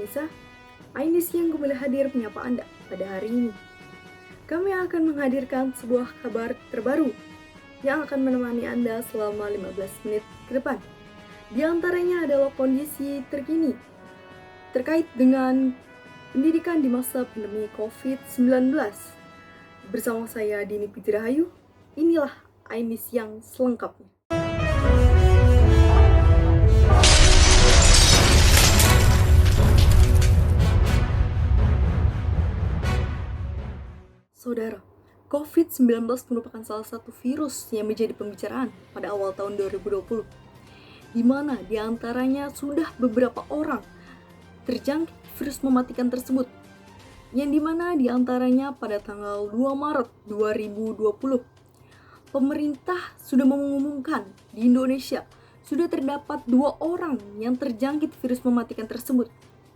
pemirsa, Ainis yang kembali hadir menyapa Anda pada hari ini. Kami akan menghadirkan sebuah kabar terbaru yang akan menemani Anda selama 15 menit ke depan. Di antaranya adalah kondisi terkini terkait dengan pendidikan di masa pandemi COVID-19. Bersama saya Dini Pitirahayu, inilah Ainis yang selengkapnya. Saudara, COVID-19 merupakan salah satu virus yang menjadi pembicaraan pada awal tahun 2020, di mana diantaranya sudah beberapa orang terjangkit virus mematikan tersebut, yang dimana diantaranya pada tanggal 2 Maret 2020, pemerintah sudah mengumumkan di Indonesia sudah terdapat 2 orang yang terjangkit virus mematikan tersebut,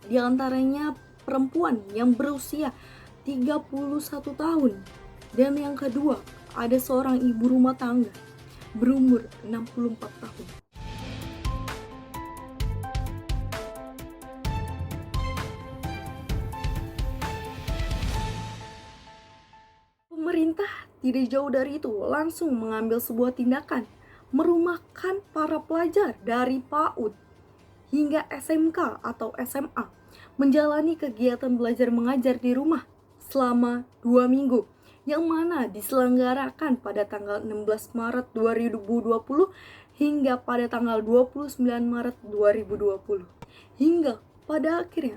di antaranya perempuan yang berusia 31 tahun, dan yang kedua ada seorang ibu rumah tangga berumur 64 tahun. Pemerintah tidak jauh dari itu langsung mengambil sebuah tindakan, merumahkan para pelajar dari PAUD hingga SMK atau SMA menjalani kegiatan belajar mengajar di rumah selama 2 minggu, yang mana diselenggarakan pada tanggal 16 Maret 2020 hingga pada tanggal 29 Maret 2020. Hingga pada akhirnya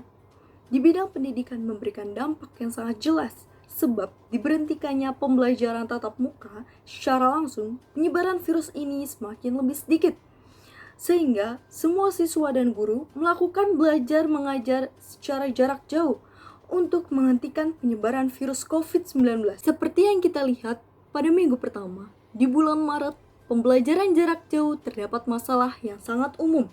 di bidang pendidikan memberikan dampak yang sangat jelas, sebab diberhentikannya pembelajaran tatap muka secara langsung, penyebaran virus ini semakin lebih sedikit, sehingga semua siswa dan guru melakukan belajar mengajar secara jarak jauh untuk menghentikan penyebaran virus COVID-19. Seperti yang kita lihat pada minggu pertama, di bulan Maret, pembelajaran jarak jauh terdapat masalah yang sangat umum,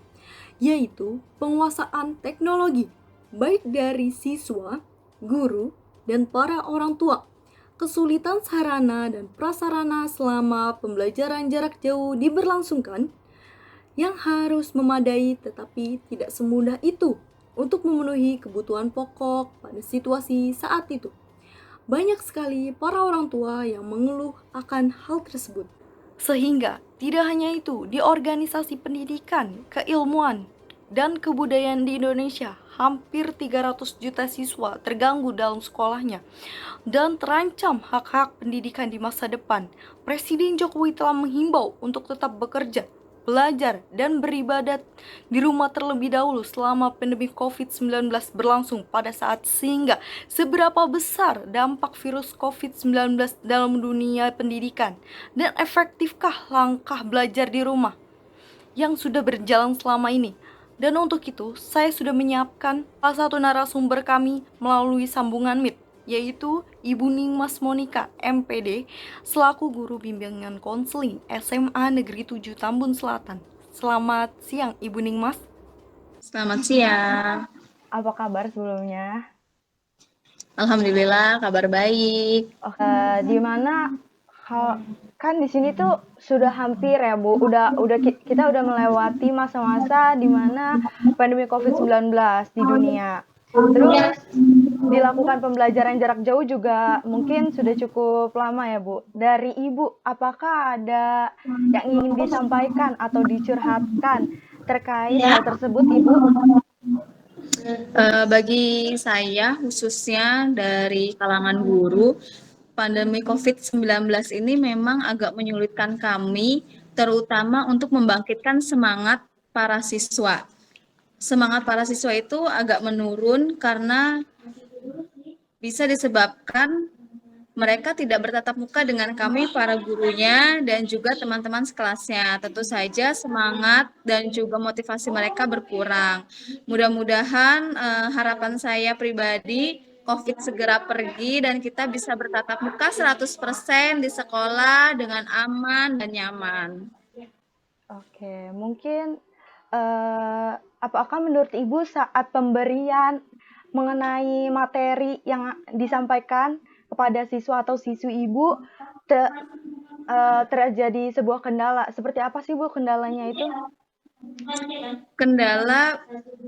yaitu penguasaan teknologi, baik dari siswa, guru, dan para orang tua. Kesulitan sarana dan prasarana selama pembelajaran jarak jauh diberlangsungkan yang harus memadai, tetapi tidak semudah itu untuk memenuhi kebutuhan pokok pada situasi saat itu. Banyak sekali para orang tua yang mengeluh akan hal tersebut. Sehingga tidak hanya itu, di organisasi pendidikan, keilmuan, dan kebudayaan di Indonesia, hampir 300 juta siswa terganggu dalam sekolahnya dan terancam hak-hak pendidikan di masa depan. Presiden Jokowi telah menghimbau untuk tetap bekerja, belajar, dan beribadat di rumah terlebih dahulu selama pandemi COVID-19 berlangsung pada saat, sehingga seberapa besar dampak virus COVID-19 dalam dunia pendidikan, dan efektifkah langkah belajar di rumah yang sudah berjalan selama ini. Dan untuk itu, saya sudah menyiapkan salah satu narasumber kami melalui sambungan Meet, yaitu Ibu Ningmas Monika, MPD, selaku guru bimbingan konseling SMA Negeri 7 Tambun Selatan. Selamat siang, Ibu Ningmas. Selamat siang. Apa kabar sebelumnya? Alhamdulillah, kabar baik. Di mana kan di sini tuh sudah hampir ya Bu, kita udah melewati masa-masa di mana pandemi COVID-19 di dunia. Terus dilakukan pembelajaran jarak jauh juga mungkin sudah cukup lama ya Bu. Dari Ibu, apakah ada yang ingin disampaikan atau dicurhatkan terkait hal tersebut Ibu? Bagi saya khususnya dari kalangan guru, pandemi COVID-19 ini memang agak menyulitkan kami, terutama untuk membangkitkan semangat para siswa. Semangat para siswa itu agak menurun karena bisa disebabkan mereka tidak bertatap muka dengan kami para gurunya dan juga teman-teman sekelasnya. Tentu saja semangat dan juga motivasi mereka berkurang. Mudah-mudahan harapan saya pribadi COVID segera pergi dan kita bisa bertatap muka 100% di sekolah dengan aman dan nyaman. Oke, mungkin apakah menurut Ibu saat pemberian mengenai materi yang disampaikan kepada siswa atau siswi Ibu terjadi sebuah kendala? Seperti apa sih Bu kendalanya itu? Kendala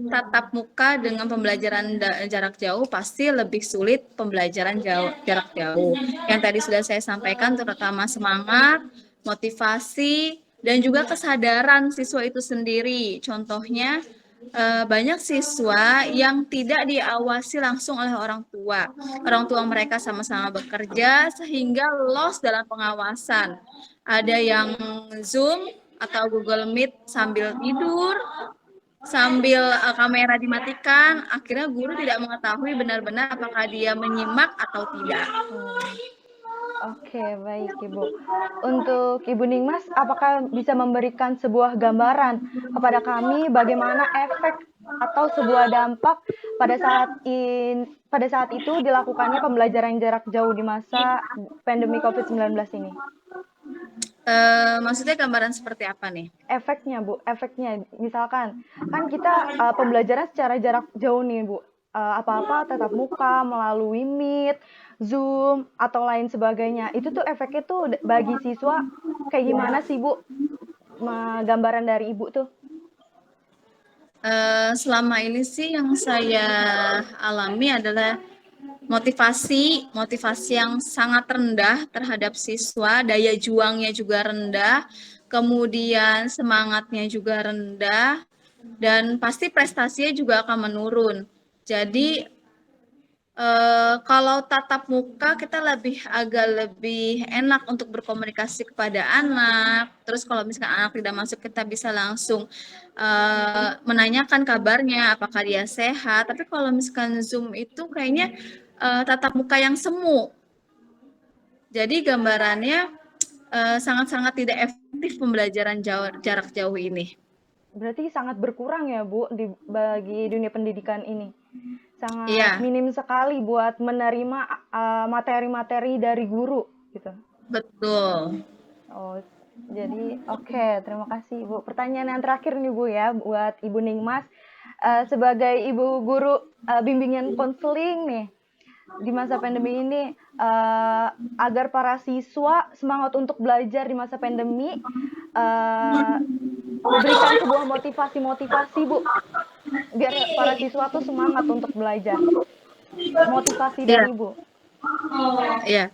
tatap muka dengan pembelajaran jarak jauh pasti lebih sulit pembelajaran jarak jauh. Yang tadi sudah saya sampaikan, terutama semangat, motivasi, dan juga kesadaran siswa itu sendiri. Contohnya, banyak siswa yang tidak diawasi langsung oleh orang tua. Orang tua mereka sama-sama bekerja sehingga lost dalam pengawasan. Ada yang Zoom atau Google Meet sambil tidur, sambil kamera dimatikan, akhirnya guru tidak mengetahui benar-benar apakah dia menyimak atau tidak. Oke, baik Ibu. Untuk Ibu Ningmas, apakah bisa memberikan sebuah gambaran kepada kami bagaimana efek atau sebuah dampak pada saat itu dilakukannya pembelajaran jarak jauh di masa pandemi COVID-19 ini? Maksudnya gambaran seperti apa nih? Efeknya, Bu, efeknya. Misalkan, kan kita pembelajaran secara jarak jauh nih, Bu. Apa-apa tatap muka, melalui Meet, Zoom, atau lain sebagainya. Itu tuh efeknya tuh bagi siswa kayak gimana sih, Bu? Gambaran dari Ibu tuh. Selama ini sih yang saya alami adalah motivasi yang sangat rendah terhadap siswa, daya juangnya juga rendah, kemudian semangatnya juga rendah, dan pasti prestasinya juga akan menurun. Jadi kalau tatap muka kita agak lebih enak untuk berkomunikasi kepada anak. Terus kalau misalkan anak tidak masuk, kita bisa langsung menanyakan kabarnya, apakah dia sehat. Tapi kalau misalkan Zoom itu kayaknya tatap muka yang semu. Jadi gambarannya sangat-sangat tidak efektif pembelajaran jarak jauh ini. Berarti sangat berkurang ya, Bu, bagi dunia pendidikan ini. Sangat minim sekali buat menerima materi-materi dari guru gitu. Betul. Oh, jadi oke, terima kasih Bu. Pertanyaan yang terakhir nih Bu ya, buat Ibu Ningmas. Sebagai Ibu Guru bimbingan konseling nih, di masa pandemi ini, agar para siswa semangat untuk belajar di masa pandemi, berikan sebuah motivasi Bu, biar para siswa tuh semangat untuk belajar. Motivasi dari Ibu. Iya.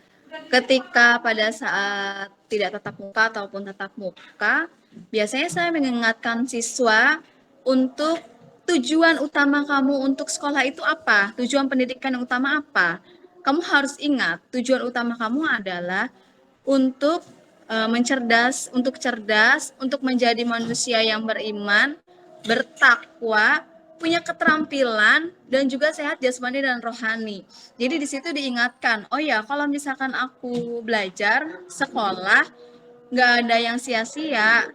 Ketika pada saat tidak tatap muka ataupun tatap muka, biasanya saya mengingatkan siswa untuk tujuan utama kamu untuk sekolah itu apa? Tujuan pendidikan yang utama apa? Kamu harus ingat, tujuan utama kamu adalah untuk cerdas, untuk menjadi manusia yang beriman, bertakwa, punya keterampilan, dan juga sehat jasmani dan rohani. Jadi di situ diingatkan, oh ya, kalau misalkan aku belajar, sekolah, nggak ada yang sia-sia,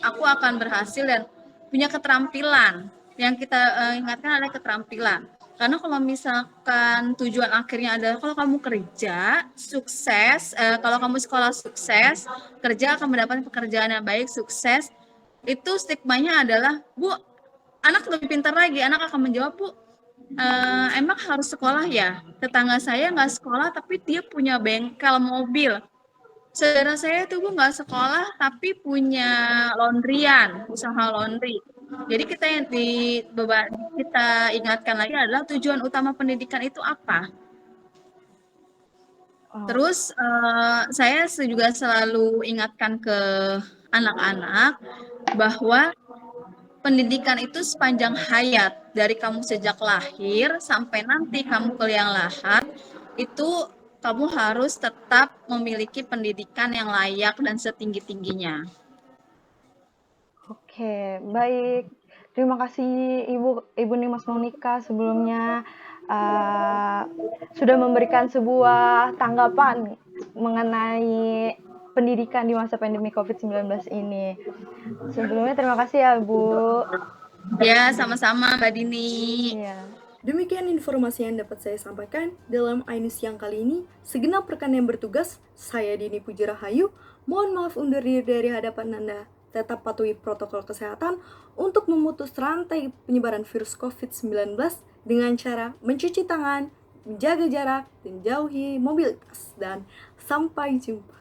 aku akan berhasil dan punya keterampilan. Yang kita ingatkan adalah keterampilan. Karena kalau misalkan tujuan akhirnya adalah kalau kamu kerja sukses, kalau kamu sekolah sukses, kerja akan mendapatkan pekerjaan yang baik, sukses, itu stigmanya adalah, Bu, anak lebih pintar lagi, anak akan menjawab, Bu, emang harus sekolah ya? Tetangga saya nggak sekolah tapi dia punya bengkel mobil. Saudara saya tuh Bu nggak sekolah tapi punya laundryan, usaha laundry. Jadi kita ingatkan lagi adalah tujuan utama pendidikan itu apa. Terus saya juga selalu ingatkan ke anak-anak bahwa pendidikan itu sepanjang hayat, dari kamu sejak lahir sampai nanti kamu kuliah lahat, itu kamu harus tetap memiliki pendidikan yang layak dan setinggi-tingginya. Oke, baik. Terima kasih Ibu Ningmas Monika sebelumnya sudah memberikan sebuah tanggapan mengenai pendidikan di masa pandemi COVID-19 ini. Sebelumnya terima kasih ya, Bu. Ya, sama-sama Mbak Dini. Ya. Demikian informasi yang dapat saya sampaikan dalam Ainus yang kali ini. Segenap rekan yang bertugas, saya Dini Puji Rahayu, mohon maaf undur diri dari hadapan Anda. Tetap patuhi protokol kesehatan untuk memutus rantai penyebaran virus COVID-19 dengan cara mencuci tangan, menjaga jarak, dan jauhi mobilitas. Dan sampai jumpa.